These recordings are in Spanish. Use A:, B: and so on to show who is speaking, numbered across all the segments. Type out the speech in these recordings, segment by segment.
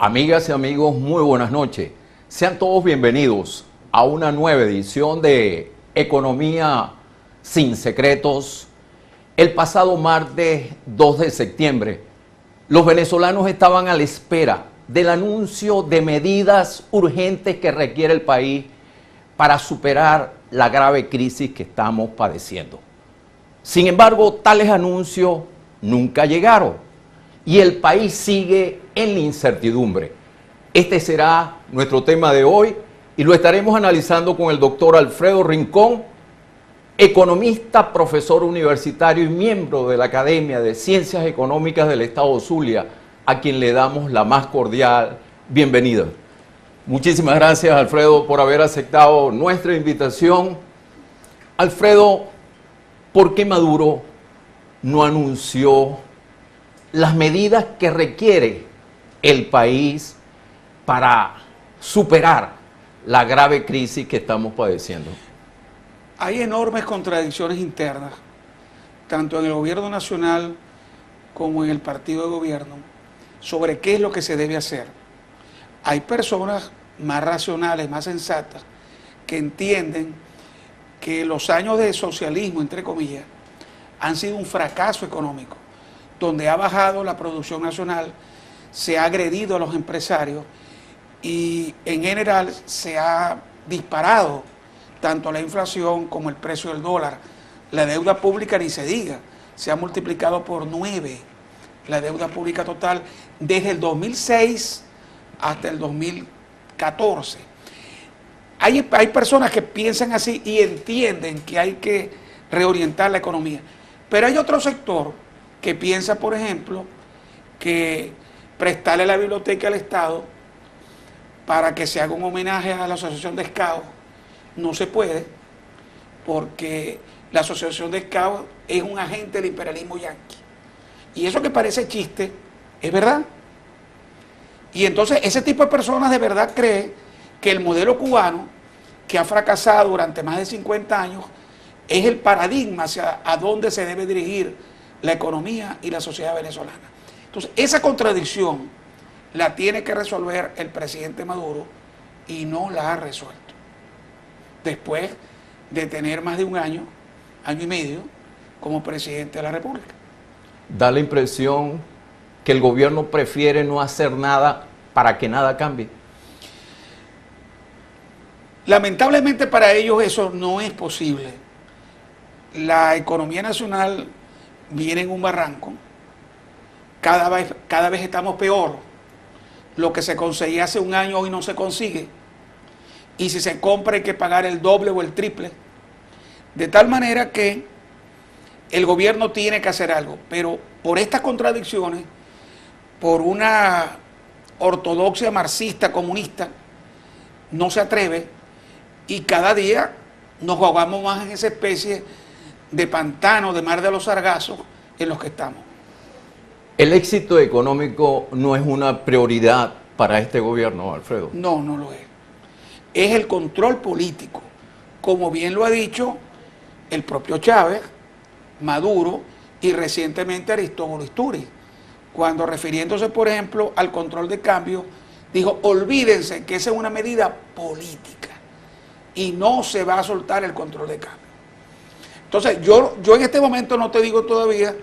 A: Amigas y amigos, muy buenas noches. Sean todos bienvenidos a una nueva edición de Economía sin Secretos. El pasado martes 2 de septiembre, los venezolanos estaban a la espera del anuncio de medidas urgentes que requiere el país para superar la grave crisis que estamos padeciendo. Sin embargo, tales anuncios nunca llegaron y el país sigue en la incertidumbre. Este será nuestro tema de hoy y lo estaremos analizando con el doctor Alfredo Rincón, economista, profesor universitario y miembro de la Academia de Ciencias Económicas del Estado Zulia, a quien le damos la más cordial bienvenida. Muchísimas gracias, Alfredo, por haber aceptado nuestra invitación. Alfredo, ¿por qué Maduro no anunció las medidas que requiere el país para superar la grave crisis que estamos padeciendo?
B: Hay enormes contradicciones internas, tanto en el gobierno nacional como en el partido de gobierno, sobre qué es lo que se debe hacer. Hay personas más racionales, más sensatas, que entienden que los años de socialismo, entre comillas, han sido un fracaso económico, donde ha bajado la producción nacional, se ha agredido a los empresarios y en general se ha disparado tanto la inflación como el precio del dólar. La deuda pública ni se diga, se ha multiplicado por 9 la deuda pública total desde el 2006 hasta el 2014. Hay personas que piensan así y entienden que hay que reorientar la economía, pero hay otro sector que piensa, por ejemplo, que prestarle la biblioteca al Estado para que se haga un homenaje a la Asociación de Scouts no se puede, porque la Asociación de Scouts es un agente del imperialismo yanqui. Y eso que parece chiste, es verdad. Y entonces ese tipo de personas de verdad cree que el modelo cubano, que ha fracasado durante más de 50 años, es el paradigma hacia a dónde se debe dirigir la economía y la sociedad venezolana. Entonces, esa contradicción la tiene que resolver el presidente Maduro y no la ha resuelto. Después de tener más de un año y medio, como presidente de la República.
A: Da la impresión que el gobierno prefiere no hacer nada para que nada cambie.
B: Lamentablemente para ellos eso no es posible. La economía nacional viene en un barranco, cada vez estamos peor. Lo que se conseguía hace un año hoy no se consigue, y si se compra hay que pagar el doble o el triple, de tal manera que el gobierno tiene que hacer algo, pero por estas contradicciones, por una ortodoxia marxista comunista, no se atreve, y cada día nos ahogamos más en esa especie de pantano, de mar de los sargazos en los que estamos.
A: ¿El éxito económico no es una prioridad para este gobierno, Alfredo?
B: No, no lo es. Es el control político, como bien lo ha dicho el propio Chávez, Maduro y recientemente Aristóbulo Istúriz, cuando refiriéndose, por ejemplo, al control de cambio, dijo: olvídense que esa es una medida política y no se va a soltar el control de cambio. Entonces, yo en este momento no te digo todavía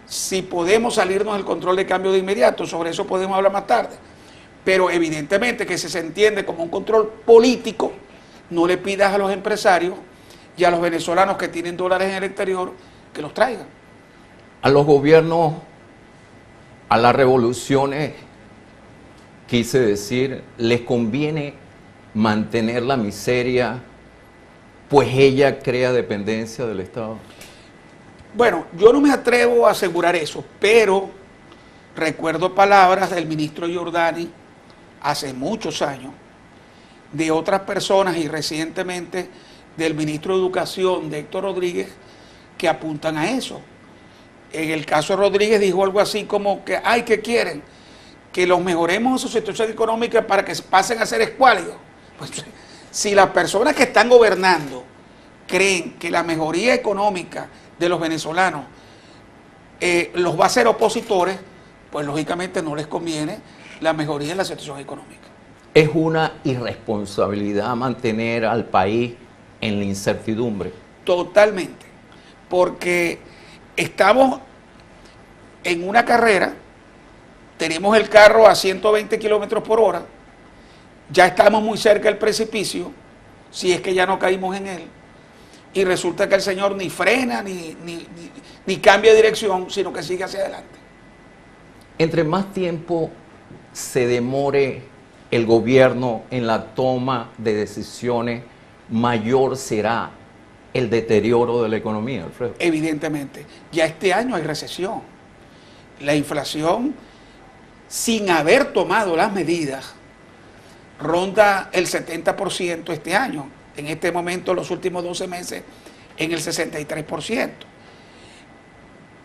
B: si podemos salirnos del control de cambio de inmediato, sobre eso podemos hablar más tarde, pero evidentemente que si se entiende como un control político, no le pidas a los empresarios y a los venezolanos que tienen dólares en el exterior que los traigan.
A: A los gobiernos, a las revoluciones, quise decir, les conviene mantener la miseria, pues ella crea dependencia del Estado.
B: Bueno, yo no me atrevo a asegurar eso, pero recuerdo palabras del ministro Giordani hace muchos años, de otras personas y recientemente del ministro de Educación, de Héctor Rodríguez, que apuntan a eso. En el caso de Rodríguez dijo algo así como que, ay, ¿qué quieren? Que los mejoremos en su situación económica para que pasen a ser escuálidos. Pues, si las personas que están gobernando creen que la mejoría económica de los venezolanos los va a hacer opositores, pues lógicamente no les conviene la mejoría de la situación económica.
A: Es una irresponsabilidad mantener al país en la incertidumbre.
B: Totalmente, porque estamos en una carrera, tenemos el carro a 120 kilómetros por hora, ya estamos muy cerca del precipicio, si es que ya no caímos en él, y resulta que el señor ni frena ni cambia de dirección, sino que sigue hacia adelante.
A: Entre más tiempo se demore el gobierno en la toma de decisiones, mayor será el deterioro de la economía, Alfredo.
B: Evidentemente, ya este año hay recesión. La inflación, sin haber tomado las medidas, ronda el 70% este año. En este momento, los últimos 12 meses, en el 63%.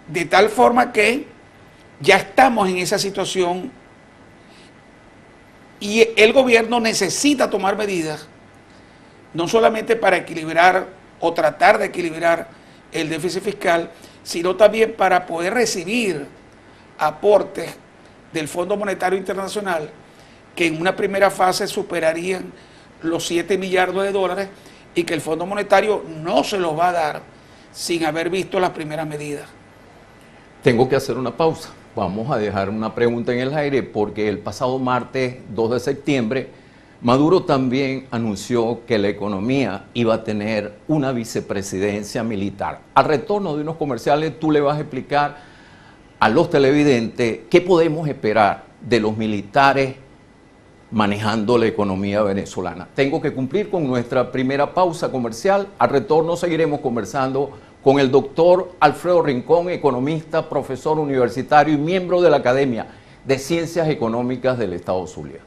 B: De tal forma que ya estamos en esa situación y el gobierno necesita tomar medidas, no solamente para equilibrar o tratar de equilibrar el déficit fiscal, sino también para poder recibir aportes del Fondo Monetario Internacional que en una primera fase superarían los 7 millardos de dólares y que el Fondo Monetario no se los va a dar sin haber visto las primeras medidas.
A: Tengo que hacer una pausa. Vamos a dejar una pregunta en el aire porque el pasado martes 2 de septiembre Maduro también anunció que la economía iba a tener una vicepresidencia militar. Al retorno de unos comerciales tú le vas a explicar a los televidentes qué podemos esperar de los militares manejando la economía venezolana. Tengo que cumplir con nuestra primera pausa comercial. Al retorno seguiremos conversando con el doctor Alfredo Rincón, economista, profesor universitario y miembro de la Academia de Ciencias Económicas del Estado Zulia.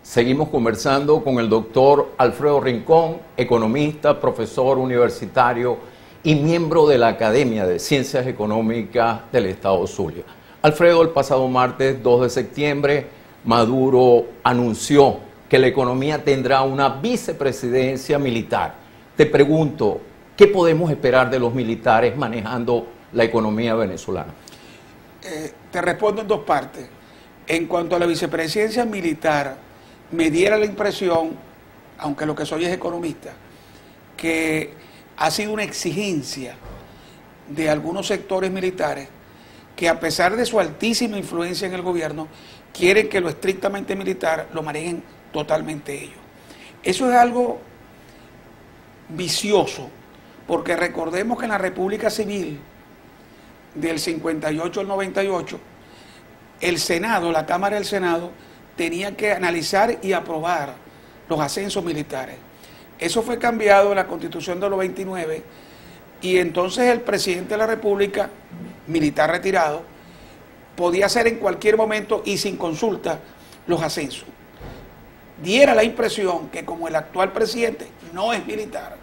A: Seguimos conversando con el doctor Alfredo Rincón, economista, profesor universitario y miembro de la Academia de Ciencias Económicas del Estado Zulia. Alfredo, el pasado martes 2 de septiembre, Maduro anunció que la economía tendrá una vicepresidencia militar. Te pregunto, ¿qué podemos esperar de los militares manejando la economía venezolana?
B: Te respondo en dos partes. En cuanto a la vicepresidencia militar, me diera la impresión, aunque lo que soy es economista, que ha sido una exigencia de algunos sectores militares que a pesar de su altísima influencia en el gobierno, quieren que lo estrictamente militar lo manejen totalmente ellos. Eso es algo vicioso, porque recordemos que en la República Civil del 58 al 98, el Senado, la Cámara del Senado, tenía que analizar y aprobar los ascensos militares. Eso fue cambiado en la Constitución de los 29 y entonces el presidente de la República, militar retirado, podía hacer en cualquier momento y sin consulta los ascensos. Diera la impresión que como el actual presidente no es militar,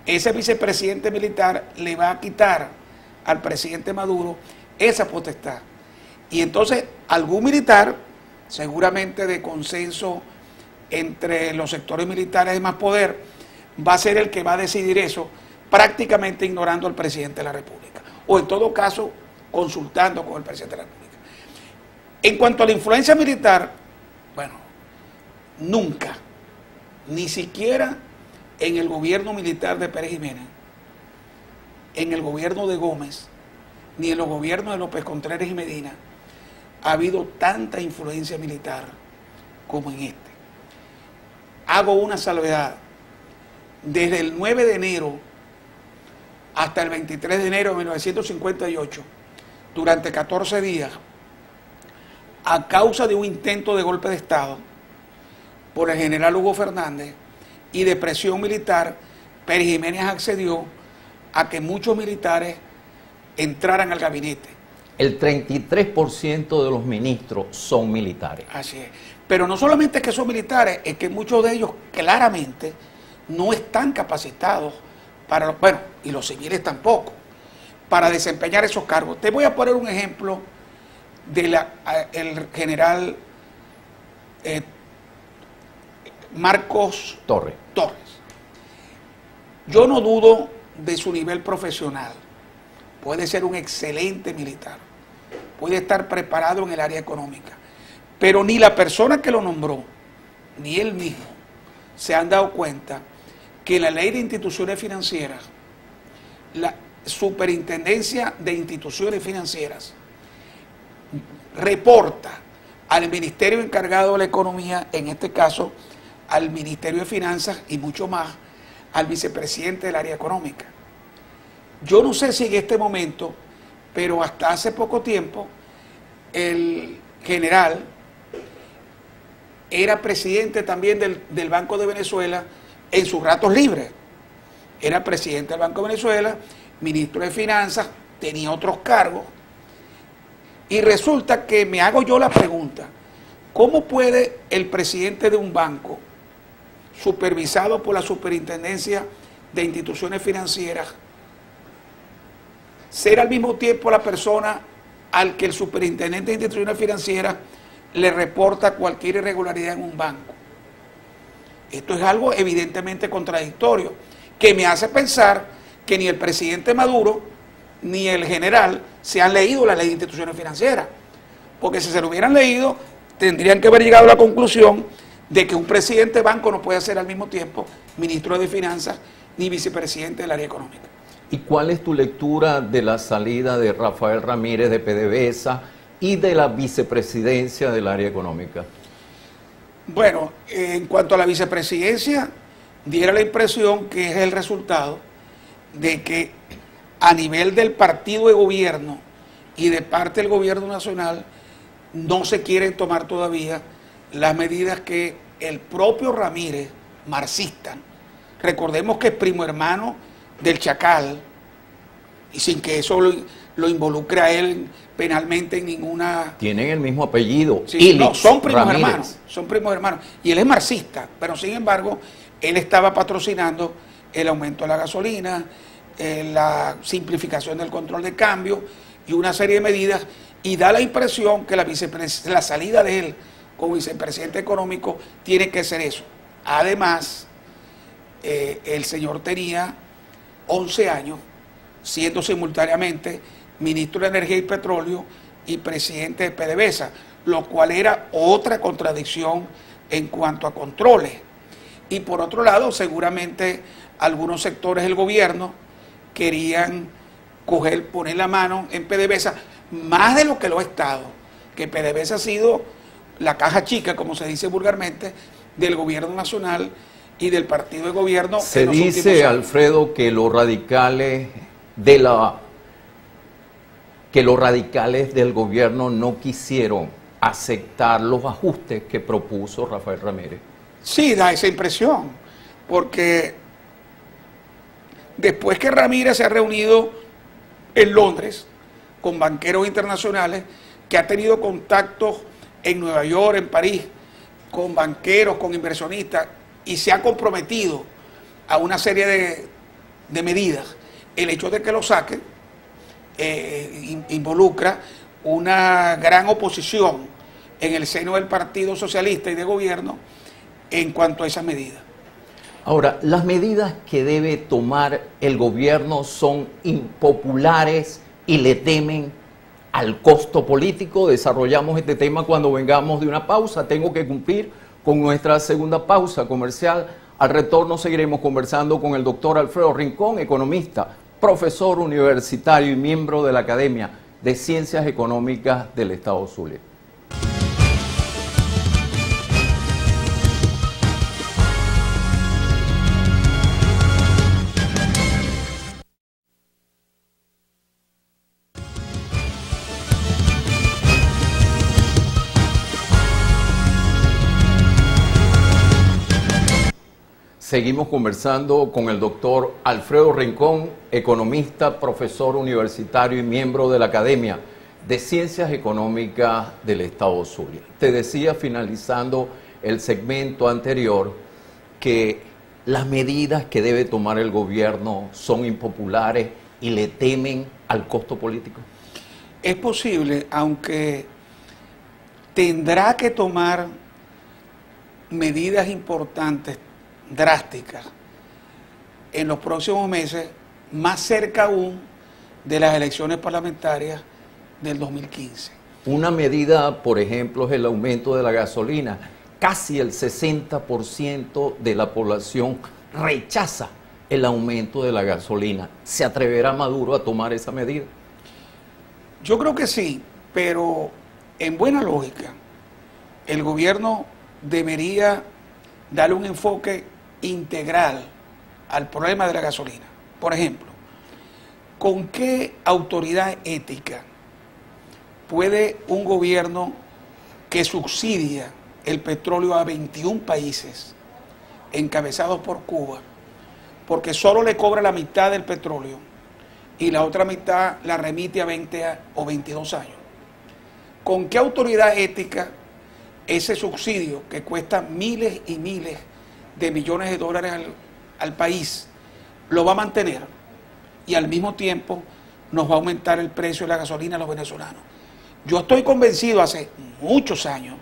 B: ese vicepresidente militar le va a quitar al presidente Maduro esa potestad. Y entonces algún militar, seguramente de consenso entre los sectores militares de más poder, va a ser el que va a decidir eso, prácticamente ignorando al presidente de la República, o en todo caso consultando con el presidente de la República. En cuanto a la influencia militar, bueno, nunca, ni siquiera en el gobierno militar de Pérez Jiménez, en el gobierno de Gómez, ni en los gobiernos de López Contreras y Medina, ha habido tanta influencia militar como en este. Hago una salvedad. Desde el 9 de enero hasta el 23 de enero de 1958, durante 14 días, a causa de un intento de golpe de Estado por el general Hugo Fernández y de presión militar, Pérez Jiménez accedió a que muchos militares entraran al gabinete.
A: El 33% de los ministros son militares.
B: Así es. Pero no solamente es que son militares, es que muchos de ellos claramente no están capacitados para, bueno, y los civiles tampoco, para desempeñar esos cargos. Te voy a poner un ejemplo del general Marcos
A: Torres.
B: Yo no dudo de su nivel profesional. Puede ser un excelente militar. Puede estar preparado en el área económica. Pero ni la persona que lo nombró, ni él mismo, se han dado cuenta que la ley de instituciones financieras, la superintendencia de instituciones financieras, reporta al ministerio encargado de la economía, en este caso al Ministerio de Finanzas y mucho más al vicepresidente del área económica. Yo no sé si en este momento, pero hasta hace poco tiempo, el general era presidente también del Banco de Venezuela en sus ratos libres. Era presidente del Banco de Venezuela, ministro de Finanzas, tenía otros cargos. Y resulta que me hago yo la pregunta, ¿cómo puede el presidente de un banco, supervisado por la Superintendencia de Instituciones Financieras, ser al mismo tiempo la persona al que el superintendente de Instituciones Financieras le reporta cualquier irregularidad en un banco? Esto es algo evidentemente contradictorio, que me hace pensar que ni el presidente Maduro ni el general se han leído la ley de instituciones financieras, porque si se lo hubieran leído, tendrían que haber llegado a la conclusión de que un presidente de banco no puede ser al mismo tiempo ministro de Finanzas ni vicepresidente del área económica.
A: ¿Y cuál es tu lectura de la salida de Rafael Ramírez de PDVSA y de la vicepresidencia del área económica?
B: Bueno, en cuanto a la vicepresidencia, diera la impresión que es el resultado de que a nivel del partido de gobierno y de parte del gobierno nacional no se quieren tomar todavía las medidas que el propio Ramírez, marxista, recordemos que es primo hermano del Chacal, y sin que eso lo involucre a él penalmente en ninguna...
A: Tienen el mismo apellido.
B: Sí, no, son primos
A: Ramírez.
B: hermanos, son primos hermanos. Y él es marxista, pero sin embargo, él estaba patrocinando el aumento de la gasolina, la simplificación del control de cambio y una serie de medidas, y da la impresión que la salida de él como vicepresidente económico tiene que ser eso. Además, el señor tenía 11 años siendo simultáneamente ministro de Energía y Petróleo y presidente de PDVSA, lo cual era otra contradicción en cuanto a controles. Y por otro lado, seguramente algunos sectores del gobierno querían poner la mano en PDVSA, más de lo que lo ha estado, que PDVSA ha sido la caja chica, como se dice vulgarmente, del gobierno nacional y del partido de gobierno.
A: Se dice, Alfredo, que los radicales del gobierno no quisieron aceptar los ajustes que propuso Rafael Ramírez.
B: Sí, da esa impresión, porque después que Ramírez se ha reunido en Londres con banqueros internacionales, que ha tenido contactos en Nueva York, en París, con banqueros, con inversionistas, y se ha comprometido a una serie de medidas, el hecho de que lo saquen involucra una gran oposición en el seno del Partido Socialista y de gobierno en cuanto a esas medidas.
A: Ahora, las medidas que debe tomar el gobierno son impopulares y le temen al costo político. Desarrollamos este tema cuando vengamos de una pausa. Tengo que cumplir con nuestra segunda pausa comercial. Al retorno seguiremos conversando con el doctor Alfredo Rincón, economista, profesor universitario y miembro de la Academia de Ciencias Económicas del Estado Zulia. Seguimos conversando con el doctor Alfredo Rincón, economista, profesor universitario y miembro de la Academia de Ciencias Económicas del Estado Zulia. Te decía, finalizando el segmento anterior, que las medidas que debe tomar el gobierno son impopulares y le temen al costo político?
B: Es posible, aunque tendrá que tomar medidas importantes, drásticas, en los próximos meses, más cerca aún de las elecciones parlamentarias del 2015.
A: Una medida, por ejemplo, es el aumento de la gasolina. Casi el 60% de la población rechaza el aumento de la gasolina. ¿Se atreverá Maduro a tomar esa medida?
B: Yo creo que sí, pero en buena lógica, el gobierno debería darle un enfoque integral al problema de la gasolina. Por ejemplo, ¿con qué autoridad ética puede un gobierno que subsidia el petróleo a 21 países encabezados por Cuba, porque solo le cobra la mitad del petróleo y la otra mitad la remite a 20 o 22 años? ¿Con qué autoridad ética ese subsidio que cuesta miles y miles de millones de dólares al país lo va a mantener y al mismo tiempo nos va a aumentar el precio de la gasolina a los venezolanos? Yo estoy convencido hace muchos años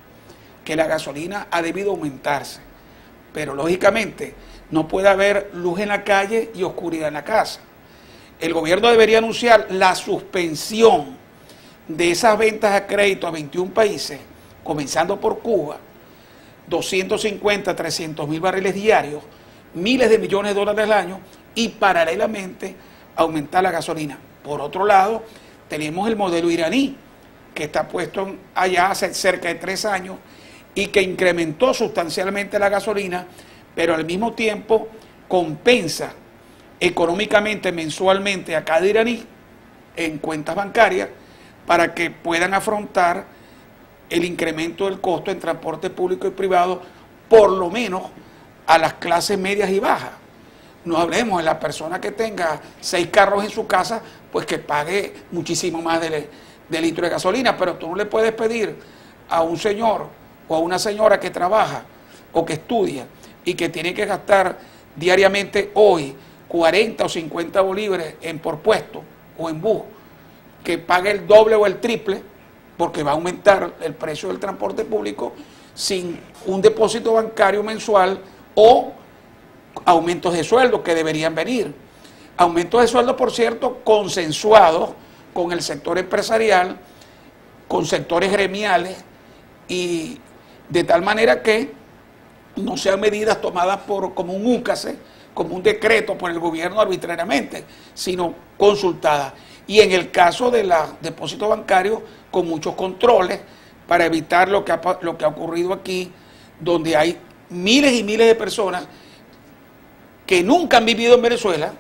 B: que la gasolina ha debido aumentarse, pero lógicamente no puede haber luz en la calle y oscuridad en la casa. El gobierno debería anunciar la suspensión de esas ventas a crédito a 21 países, comenzando por Cuba, 250, 300 mil barriles diarios, miles de millones de dólares al año, y paralelamente aumentar la gasolina. Por otro lado, tenemos el modelo iraní, que está puesto allá hace cerca de 3 años y que incrementó sustancialmente la gasolina, pero al mismo tiempo compensa económicamente mensualmente a cada iraní en cuentas bancarias para que puedan afrontar el incremento del costo en transporte público y privado, por lo menos a las clases medias y bajas. No hablemos de la persona que tenga 6 carros en su casa, pues que pague muchísimo más de litro de gasolina, pero tú no le puedes pedir a un señor o a una señora que trabaja o que estudia y que tiene que gastar diariamente hoy 40 o 50 bolívares por puesto o en bus, que pague el doble o el triple, porque va a aumentar el precio del transporte público sin un depósito bancario mensual o aumentos de sueldo que deberían venir. Aumentos de sueldo, por cierto, consensuados con el sector empresarial, con sectores gremiales, y de tal manera que no sean medidas tomadas como un úcase, como un decreto por el gobierno arbitrariamente, sino consultadas. Y en el caso de los depósitos bancarios, con muchos controles para evitar lo que ha ocurrido aquí, donde hay miles y miles de personas que nunca han vivido en Venezuela,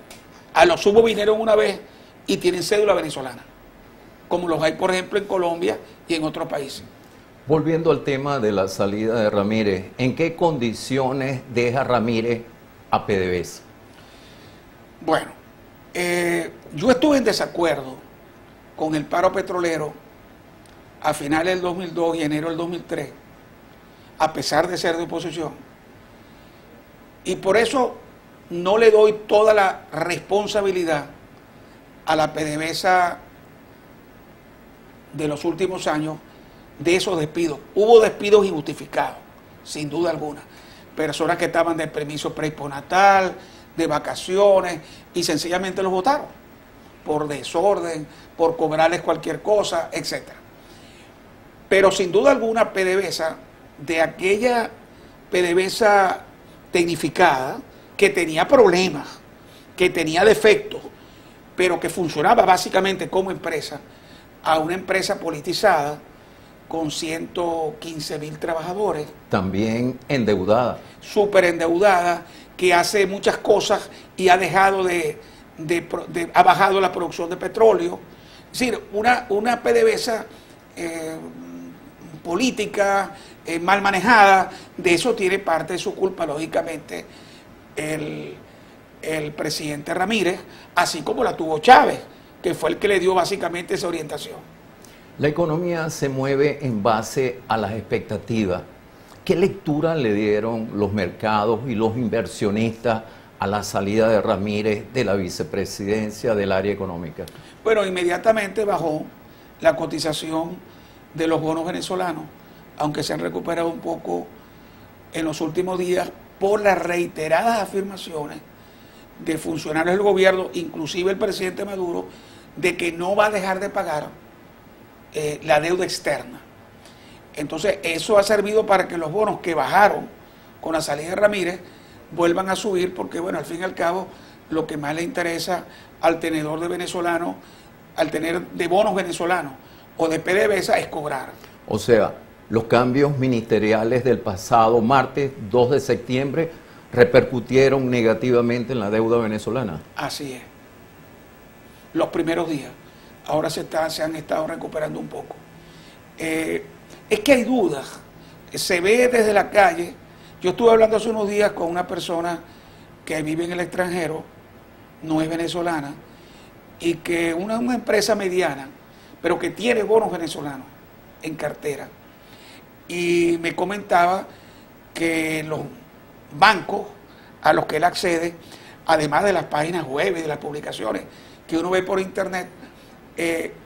B: a lo sumo vinieron una vez y tienen cédula venezolana, como los hay, por ejemplo, en Colombia y en otros países.
A: Volviendo al tema de la salida de Ramírez, ¿en qué condiciones deja Ramírez a PDVSA?
B: Bueno, yo estuve en desacuerdo con el paro petrolero a finales del 2002 y enero del 2003, a pesar de ser de oposición. Y por eso no le doy toda la responsabilidad a la PDVSA de los últimos años de esos despidos. Hubo despidos injustificados, sin duda alguna. Personas que estaban de permiso prehiponatal, de vacaciones, y sencillamente los votaron por desorden, por cobrarles cualquier cosa, etc. Pero sin duda alguna PDVSA, de aquella PDVSA tecnificada, que tenía problemas, que tenía defectos, pero que funcionaba básicamente como empresa, a una empresa politizada con 115.000 trabajadores.
A: También endeudada.
B: Súper endeudada, que hace muchas cosas y ha dejado ha bajado la producción de petróleo. Es decir, una PDVSA política, mal manejada. De eso tiene parte de su culpa, lógicamente, el presidente Ramírez, así como la tuvo Chávez, que fue el que le dio básicamente esa orientación.
A: La economía se mueve en base a las expectativas. ¿Qué lectura le dieron los mercados y los inversionistas a la salida de Ramírez de la vicepresidencia del área económica?
B: Bueno, inmediatamente bajó la cotización de los bonos venezolanos, aunque se han recuperado un poco en los últimos días por las reiteradas afirmaciones de funcionarios del gobierno, inclusive el presidente Maduro, de que no va a dejar de pagar la deuda externa. Entonces eso ha servido para que los bonos que bajaron con la salida de Ramírez vuelvan a subir, porque bueno, al fin y al cabo lo que más le interesa al tenedor de venezolanos, al tener de bonos venezolanos o de PDVSA es cobrar.
A: O sea, los cambios ministeriales del pasado martes 2 de septiembre repercutieron negativamente en la deuda venezolana.
B: Así es. Los primeros días. Ahora se han estado recuperando un poco. Es que hay dudas. Se ve desde la calle. Yo estuve hablando hace unos días con una persona que vive en el extranjero, no es venezolana, y que una empresa mediana, pero que tiene bonos venezolanos en cartera. Y me comentaba que los bancos a los que él accede, además de las páginas web y de las publicaciones que uno ve por internet,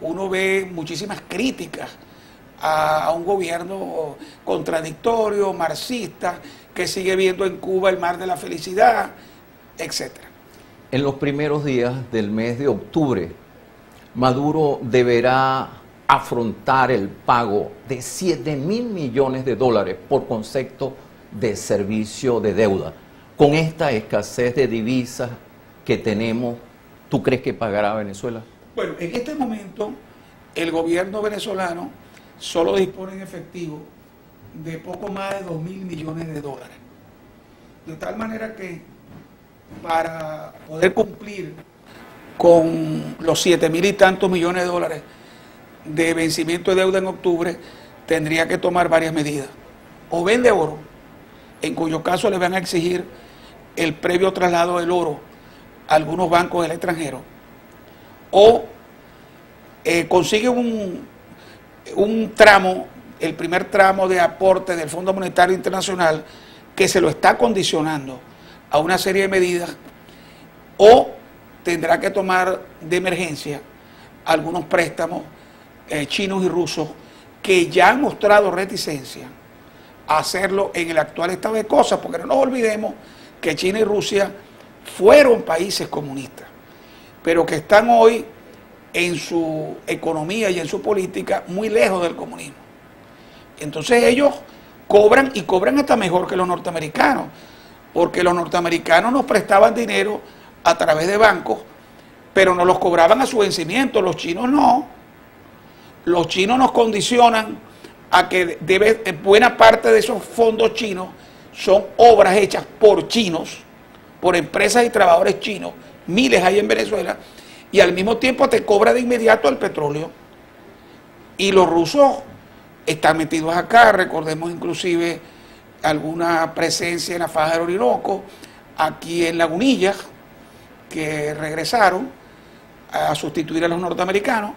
B: uno ve muchísimas críticas a un gobierno contradictorio, marxista, que sigue viendo en Cuba el mar de la felicidad, etcétera.
A: En los primeros días del mes de octubre, Maduro deberá afrontar el pago de 7.000 millones de dólares por concepto de servicio de deuda. Con esta escasez de divisas que tenemos, ¿tú crees que pagará Venezuela?
B: Bueno, en este momento el gobierno venezolano solo dispone en efectivo de poco más de 2.000 millones de dólares. De tal manera que para poder cumplir con los 7.000 y tantos millones de dólares de vencimiento de deuda en octubre, tendría que tomar varias medidas. O vende oro, en cuyo caso le van a exigir el previo traslado del oro a algunos bancos del extranjero, o consigue un tramo, el primer tramo de aporte del Fondo Monetario Internacional, que se lo está condicionando a una serie de medidas, o tendrá que tomar de emergencia algunos préstamos chinos y rusos que ya han mostrado reticencia a hacerlo en el actual estado de cosas, porque no nos olvidemos que China y Rusia fueron países comunistas, pero que están hoy en su economía y en su política muy lejos del comunismo. Entonces ellos cobran, y cobran hasta mejor que los norteamericanos, porque los norteamericanos nos prestaban dinero a través de bancos, pero nos los cobraban a su vencimiento. Los chinos no. Los chinos nos condicionan a que buena parte de esos fondos chinos son obras hechas por chinos, por empresas y trabajadores chinos, miles hay en Venezuela, y al mismo tiempo te cobra de inmediato el petróleo. Y los rusos están metidos acá, recordemos inclusive alguna presencia en la faja del Orinoco, aquí en Lagunillas, que regresaron a sustituir a los norteamericanos.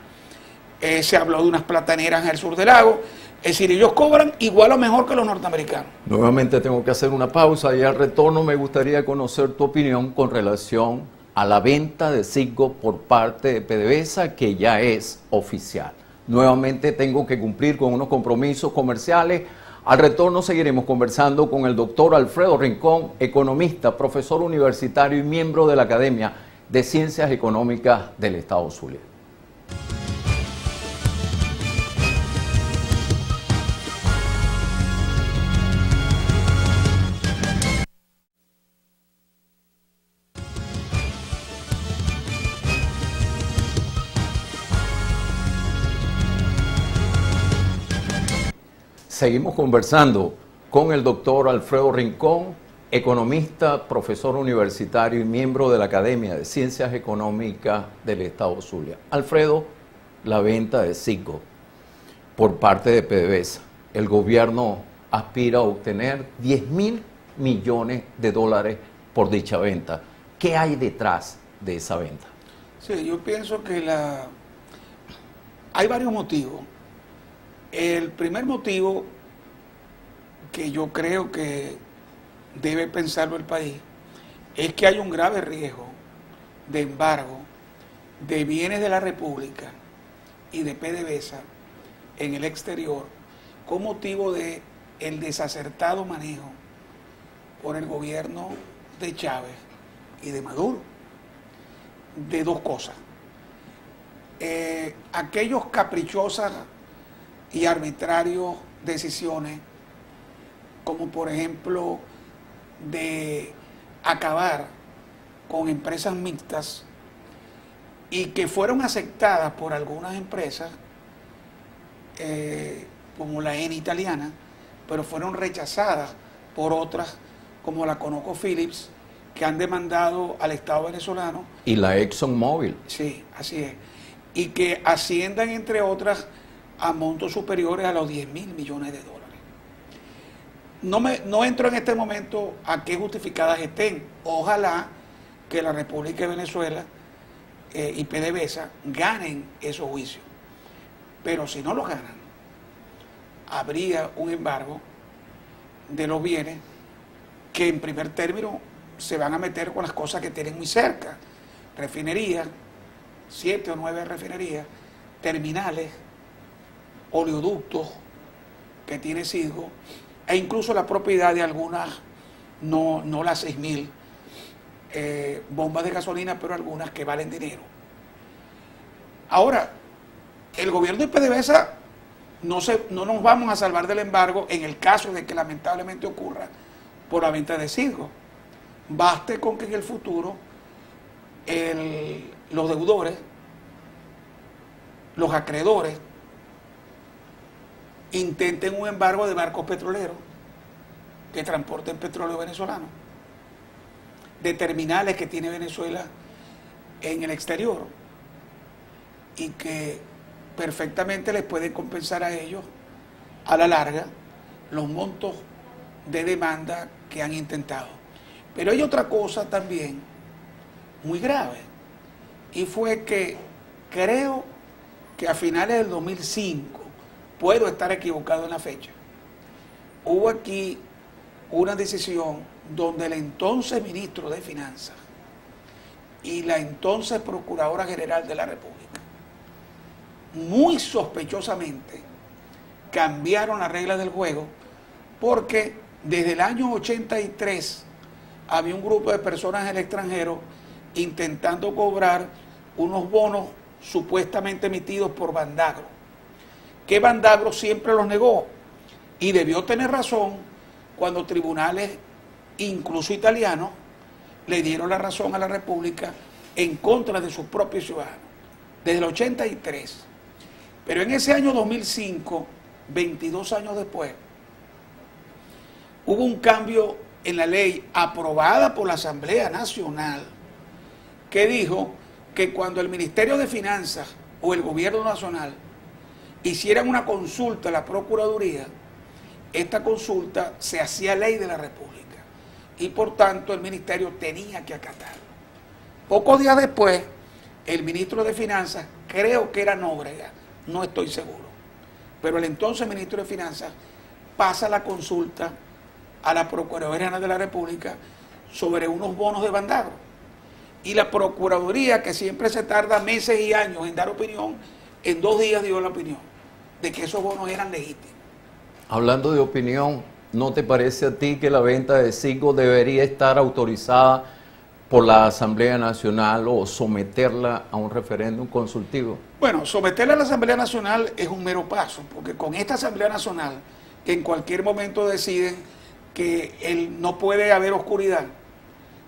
B: Se habló de unas plataneras en el sur del lago. Es decir, ellos cobran igual o mejor que los norteamericanos.
A: Nuevamente tengo que hacer una pausa y al retorno me gustaría conocer tu opinión con relación a la venta de Citgo por parte de PDVSA, que ya es oficial. Nuevamente tengo que cumplir con unos compromisos comerciales. Al retorno seguiremos conversando con el doctor Alfredo Rincón, economista, profesor universitario y miembro de la Academia de Ciencias Económicas del Estado Zulia. Seguimos conversando con el doctor Alfredo Rincón, economista, profesor universitario y miembro de la Academia de Ciencias Económicas del Estado Zulia. Alfredo, la venta de Citgo por parte de PDVSA. El gobierno aspira a obtener 10.000 millones de dólares por dicha venta. ¿Qué hay detrás de esa venta?
B: Sí, yo pienso que hay varios motivos. El primer motivo que yo creo que debe pensarlo el país es que hay un grave riesgo de embargo de bienes de la República y de PDVSA en el exterior con motivo de el desacertado manejo por el gobierno de Chávez y de Maduro de dos cosas. Aquellos caprichosas y arbitrarios decisiones, como por ejemplo de acabar con empresas mixtas y que fueron aceptadas por algunas empresas, como la ENI italiana, pero fueron rechazadas por otras como la ConocoPhillips, que han demandado al Estado venezolano.
A: Y la ExxonMobil.
B: Sí, así es. Y que asciendan, entre otras, a montos superiores a los 10.000 millones de dólares. No entro en este momento a qué justificadas estén. Ojalá que la República de Venezuela y PDVSA ganen esos juicios. Pero si no los ganan, habría un embargo de los bienes que en primer término se van a meter con las cosas que tienen muy cerca. Refinerías, 7 o 9 refinerías, terminales, oleoductos que tiene Citgo, e incluso la propiedad de algunas, no las 6.000 bombas de gasolina, pero algunas que valen dinero. Ahora, el gobierno de PDVSA no nos vamos a salvar del embargo en el caso de que lamentablemente ocurra por la venta de Citgo. Baste con que en el futuro los deudores, los acreedores, intenten un embargo de barcos petroleros que transporten petróleo venezolano, de terminales que tiene Venezuela en el exterior y que perfectamente les pueden compensar a ellos a la larga los montos de demanda que han intentado. Pero hay otra cosa también muy grave, y fue que creo que a finales del 2005, puedo estar equivocado en la fecha, hubo aquí una decisión donde el entonces ministro de Finanzas y la entonces Procuradora General de la República, muy sospechosamente, cambiaron las reglas del juego, porque desde el año 83 había un grupo de personas en el extranjero intentando cobrar unos bonos supuestamente emitidos por Bandagro, que Bandagro siempre los negó y debió tener razón cuando tribunales, incluso italianos, le dieron la razón a la República en contra de sus propios ciudadanos, desde el 83. Pero en ese año 2005, 22 años después, hubo un cambio en la ley aprobada por la Asamblea Nacional que dijo que cuando el Ministerio de Finanzas o el Gobierno Nacional hicieran una consulta a la Procuraduría, esta consulta se hacía ley de la República y por tanto el Ministerio tenía que acatarlo. Pocos días después, el ministro de Finanzas, creo que era Nóbrega, no estoy seguro, pero el entonces ministro de Finanzas pasa la consulta a la Procuraduría General de la República sobre unos bonos de Bandagro. Y la Procuraduría, que siempre se tarda meses y años en dar opinión, en 2 días dio la opinión de que esos bonos eran legítimos.
A: Hablando de opinión, ¿no te parece a ti que la venta de Citgo debería estar autorizada por la Asamblea Nacional o someterla a un referéndum consultivo?
B: Bueno, someterla a la Asamblea Nacional es un mero paso, porque con esta Asamblea Nacional, que en cualquier momento deciden que no puede haber oscuridad,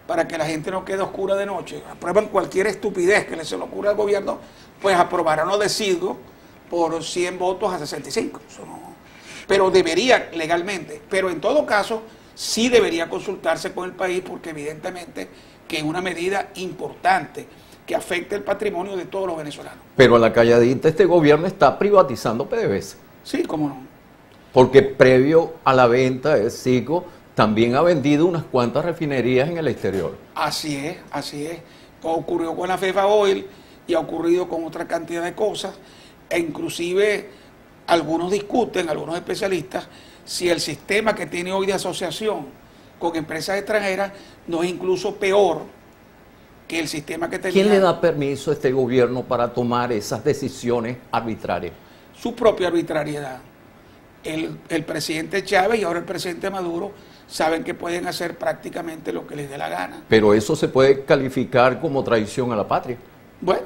B: para que la gente no quede oscura de noche, aprueban cualquier estupidez que se le ocurra al gobierno, pues aprobarán lo de Citgo por 100 votos a 65. Eso no, pero debería legalmente, pero en todo caso sí debería consultarse con el país, porque evidentemente que es una medida importante que afecta el patrimonio de todos los venezolanos.
A: Pero a la calladita este gobierno está privatizando PDVSA.
B: Sí, cómo no.
A: Porque previo a la venta de Citgo también ha vendido unas cuantas refinerías en el exterior.
B: Así es, así es. Ocurrió con la FEFA Oil y ha ocurrido con otra cantidad de cosas, e inclusive algunos discuten, algunos especialistas, si el sistema que tiene hoy de asociación con empresas extranjeras no es incluso peor que el sistema que tenía.
A: ¿Quién le da permiso a este gobierno para tomar esas decisiones arbitrarias?
B: Su propia arbitrariedad. El presidente Chávez y ahora el presidente Maduro saben que pueden hacer prácticamente lo que les dé la gana.
A: Pero eso se puede calificar como traición a la patria.
B: Bueno,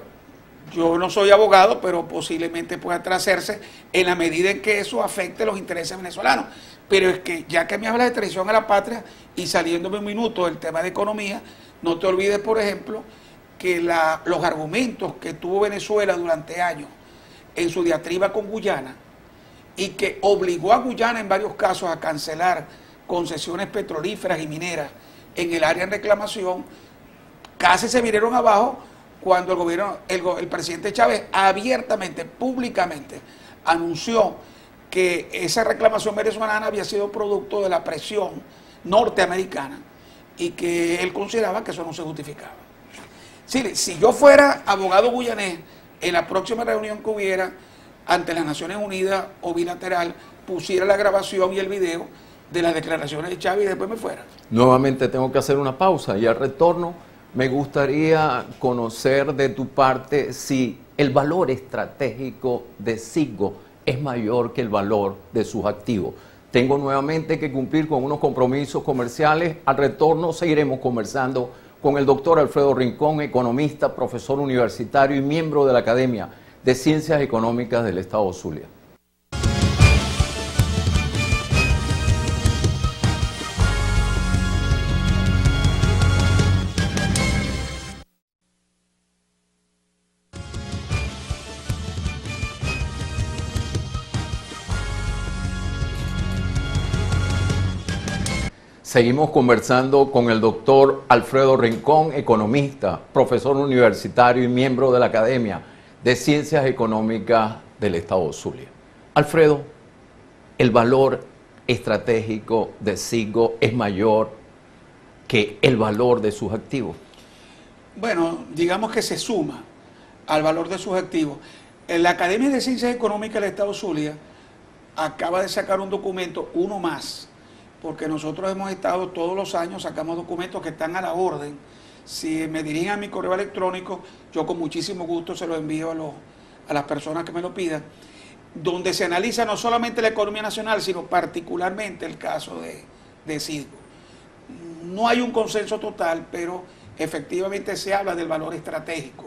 B: yo no soy abogado, pero posiblemente pueda hacerse en la medida en que eso afecte los intereses venezolanos. Pero es que ya que me hablas de traición a la patria y saliéndome un minuto del tema de economía, no te olvides, por ejemplo, que los argumentos que tuvo Venezuela durante años en su diatriba con Guyana y que obligó a Guyana en varios casos a cancelar concesiones petrolíferas y mineras en el área en reclamación, casi se vinieron abajo cuando el gobierno, el presidente Chávez abiertamente, públicamente, anunció que esa reclamación venezolana había sido producto de la presión norteamericana y que él consideraba que eso no se justificaba. Si yo fuera abogado guyanés, en la próxima reunión que hubiera ante las Naciones Unidas o bilateral, pusiera la grabación y el video de las declaraciones de Chávez y después me fuera.
A: Nuevamente tengo que hacer una pausa y al retorno me gustaría conocer de tu parte si el valor estratégico de Citgo es mayor que el valor de sus activos. Tengo nuevamente que cumplir con unos compromisos comerciales. Al retorno seguiremos conversando con el doctor Alfredo Rincón, economista, profesor universitario y miembro de la Academia de Ciencias Económicas del Estado Zulia. Seguimos conversando con el doctor Alfredo Rincón, economista, profesor universitario y miembro de la Academia de Ciencias Económicas del Estado Zulia. Alfredo, ¿el valor estratégico de Citgo es mayor que el valor de sus activos?
B: Bueno, digamos que se suma al valor de sus activos. La Academia de Ciencias Económicas del Estado Zulia acaba de sacar un documento, uno más, porque nosotros hemos estado todos los años, sacamos documentos que están a la orden. Si me dirigen a mi correo electrónico, yo con muchísimo gusto se lo envío a las personas que me lo pidan, donde se analiza no solamente la economía nacional, sino particularmente el caso de Citgo. No hay un consenso total, pero efectivamente se habla del valor estratégico,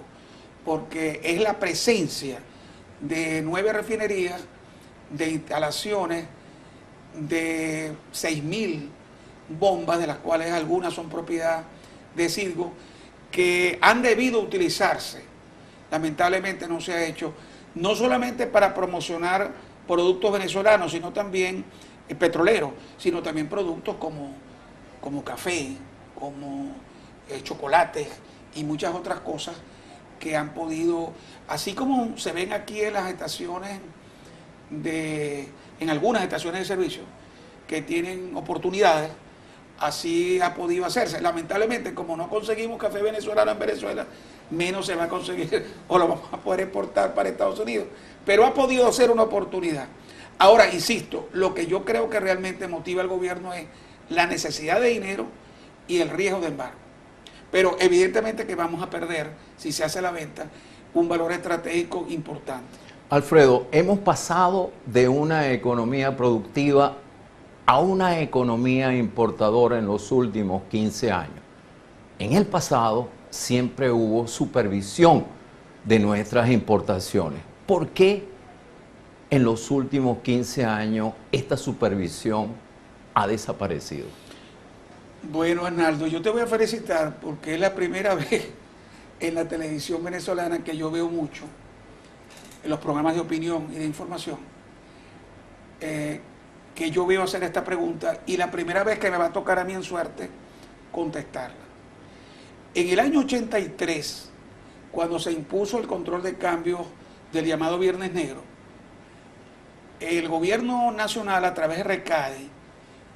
B: porque es la presencia de 9 refinerías, de instalaciones, de 6.000 bombas, de las cuales algunas son propiedad de Citgo, que han debido utilizarse. Lamentablemente no se ha hecho, no solamente para promocionar productos venezolanos, sino también petroleros, sino también productos como café, como chocolates y muchas otras cosas que han podido, así como se ven aquí en las estaciones en algunas estaciones de servicio que tienen oportunidades, así ha podido hacerse. Lamentablemente, como no conseguimos café venezolano en Venezuela, menos se va a conseguir o lo vamos a poder exportar para Estados Unidos, pero ha podido ser una oportunidad. Ahora, insisto, lo que yo creo que realmente motiva al gobierno es la necesidad de dinero y el riesgo de embargo. Pero evidentemente que vamos a perder, si se hace la venta, un valor estratégico importante.
A: Alfredo, hemos pasado de una economía productiva a una economía importadora en los últimos 15 años. En el pasado siempre hubo supervisión de nuestras importaciones. ¿Por qué en los últimos 15 años esta supervisión ha desaparecido?
B: Bueno, Arnaldo, yo te voy a felicitar porque es la primera vez en la televisión venezolana que yo veo mucho, en los programas de opinión y de información, que yo veo hacer esta pregunta y la primera vez que me va a tocar a mí en suerte contestarla. En el año 83, cuando se impuso el control de cambio del llamado Viernes Negro, el gobierno nacional a través de RECADE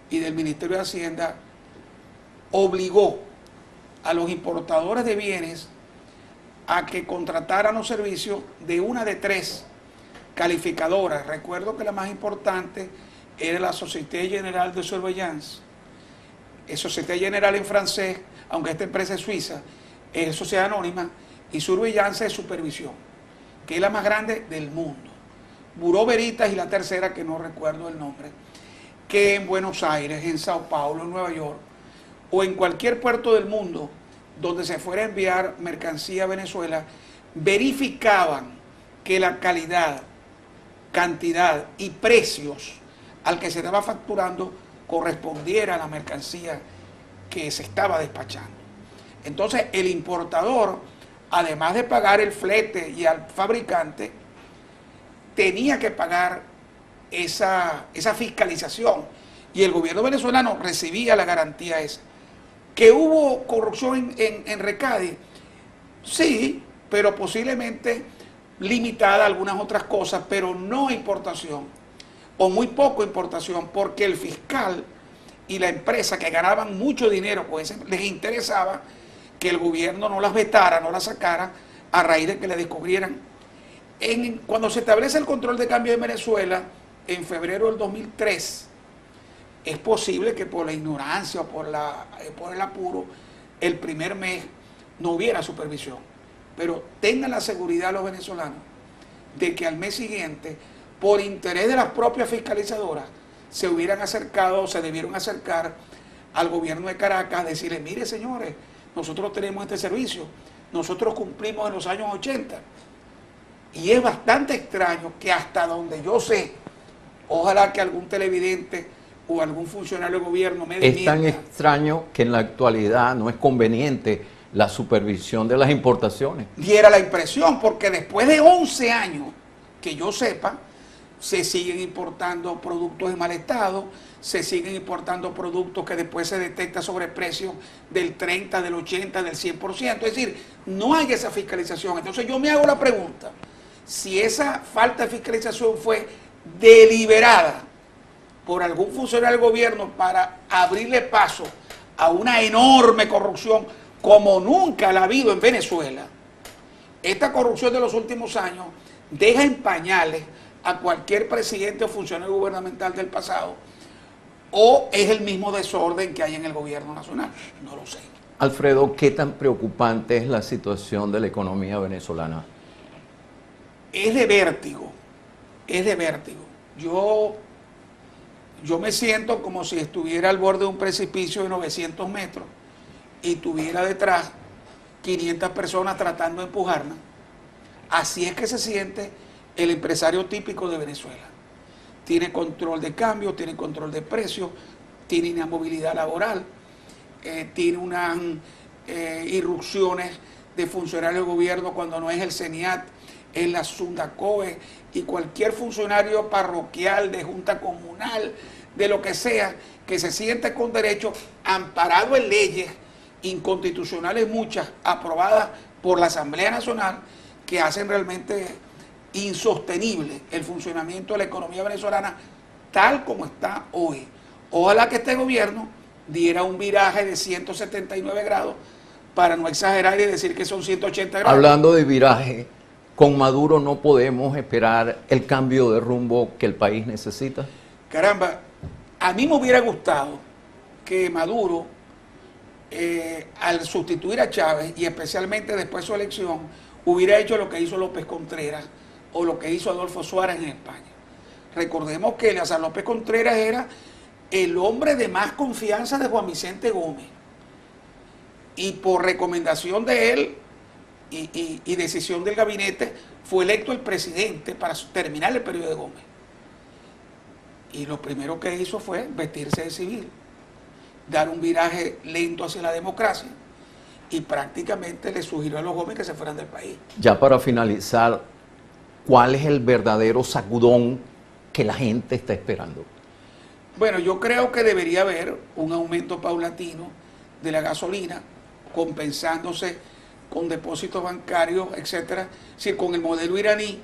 B: y del Ministerio de Hacienda obligó a los importadores de bienes a que contrataran los servicios de una de 3 calificadoras. Recuerdo que la más importante era la Société Générale de Surveillance, Société Générale en francés, aunque esta empresa es suiza, es sociedad anónima, y Surveillance de Supervisión, que es la más grande del mundo. Bureau Veritas y la tercera, que no recuerdo el nombre, que en Buenos Aires, en Sao Paulo, en Nueva York, o en cualquier puerto del mundo donde se fuera a enviar mercancía a Venezuela, verificaban que la calidad, cantidad y precios al que se estaba facturando correspondiera a la mercancía que se estaba despachando. Entonces el importador, además de pagar el flete y al fabricante, tenía que pagar esa fiscalización, y el gobierno venezolano recibía la garantía esa. ¿Que hubo corrupción en Recadi? Sí, pero posiblemente limitada a algunas otras cosas, pero no importación, o muy poco importación, porque el fiscal y la empresa, que ganaban mucho dinero, pues les interesaba que el gobierno no las vetara, no las sacara, a raíz de que le descubrieran. Cuando se establece el control de cambio en Venezuela, en febrero del 2003, es posible que por la ignorancia o por el apuro, el primer mes no hubiera supervisión. Pero tengan la seguridad los venezolanos de que al mes siguiente, por interés de las propias fiscalizadoras, se hubieran acercado o se debieron acercar al gobierno de Caracas, decirle: mire señores, nosotros tenemos este servicio, nosotros cumplimos en los años 80. Y es bastante extraño que, hasta donde yo sé, ojalá que algún televidente o algún funcionario del gobierno me desmienta.
A: Es tan extraño que en la actualidad no es conveniente la supervisión de las importaciones.
B: Diera la impresión, porque después de 11 años, que yo sepa, se siguen importando productos en mal estado, se siguen importando productos que después se detecta sobreprecio del 30, del 80, del 100%. Es decir, no hay esa fiscalización. Entonces yo me hago la pregunta, si esa falta de fiscalización fue deliberada por algún funcionario del gobierno para abrirle paso a una enorme corrupción como nunca la ha habido en Venezuela. Esta corrupción de los últimos años deja en pañales a cualquier presidente o funcionario gubernamental del pasado, o es el mismo desorden que hay en el gobierno nacional, no lo sé.
A: Alfredo, ¿qué tan preocupante es la situación de la economía venezolana?
B: Es de vértigo, es de vértigo. Yo me siento como si estuviera al borde de un precipicio de 900 metros y tuviera detrás 500 personas tratando de empujarme. Así es que se siente el empresario típico de Venezuela. Tiene control de cambio, tiene control de precios, tiene inamovilidad laboral, tiene unas irrupciones de funcionarios del gobierno cuando no es el CENIAT, es la Sundacoe, y cualquier funcionario parroquial, de junta comunal, de lo que sea, que se siente con derecho, amparado en leyes inconstitucionales, muchas aprobadas por la Asamblea Nacional, que hacen realmente insostenible el funcionamiento de la economía venezolana tal como está hoy. Ojalá que este gobierno diera un viraje de 179 grados, para no exagerar y decir que son 180 grados.
A: Hablando de viraje, con Maduro no podemos esperar el cambio de rumbo que el país necesita.
B: Caramba, a mí me hubiera gustado que Maduro, al sustituir a Chávez, y especialmente después de su elección, hubiera hecho lo que hizo López Contreras o lo que hizo Adolfo Suárez en España. Recordemos que Eleazar López Contreras era el hombre de más confianza de Juan Vicente Gómez, y por recomendación de él y decisión del gabinete fue electo el presidente para terminar el periodo de Gómez. Y lo primero que hizo fue vestirse de civil, dar un viraje lento hacia la democracia, y prácticamente le sugirió a los Gómez que se fueran del país.
A: Ya para finalizar, ¿cuál es el verdadero sacudón que la gente está esperando?
B: Bueno, yo creo que debería haber un aumento paulatino de la gasolina, compensándose con depósitos bancarios, etcétera. Es decir, con el modelo iraní,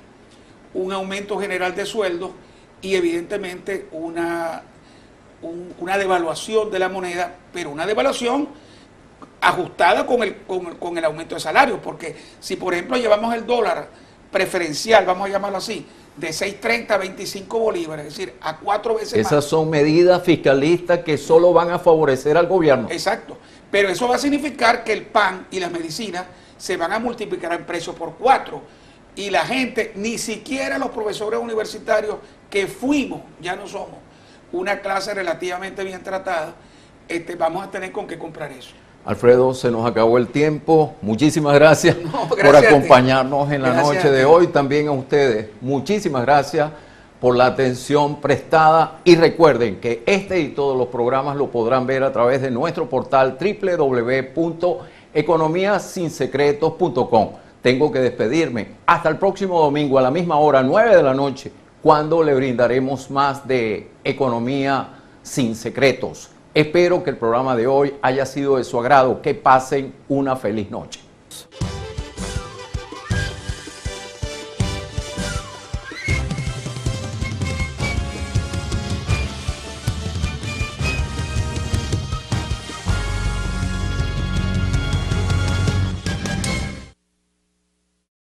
B: un aumento general de sueldos y evidentemente una devaluación de la moneda, pero una devaluación ajustada con el aumento de salarios, porque si por ejemplo llevamos el dólar preferencial, vamos a llamarlo así, de 6.30 a 25 bolívares, es decir, a 4 veces más.
A: Esas son medidas fiscalistas que solo van a favorecer al gobierno.
B: Exacto, pero eso va a significar que el pan y las medicinas se van a multiplicar el precio por 4 y la gente, ni siquiera los profesores universitarios que fuimos, ya no somos una clase relativamente bien tratada, vamos a tener con qué comprar eso.
A: Alfredo, se nos acabó el tiempo. Muchísimas gracias,
B: gracias
A: por acompañarnos en la noche de
B: ti.
A: hoy. También a ustedes, muchísimas gracias por la atención prestada. Y recuerden que este y todos los programas lo podrán ver a través de nuestro portal www.economiasinsecretos.com. Tengo que despedirme. Hasta el próximo domingo a la misma hora, 9 de la noche, cuando le brindaremos más de Economía sin Secretos. Espero que el programa de hoy haya sido de su agrado. Que pasen una feliz noche.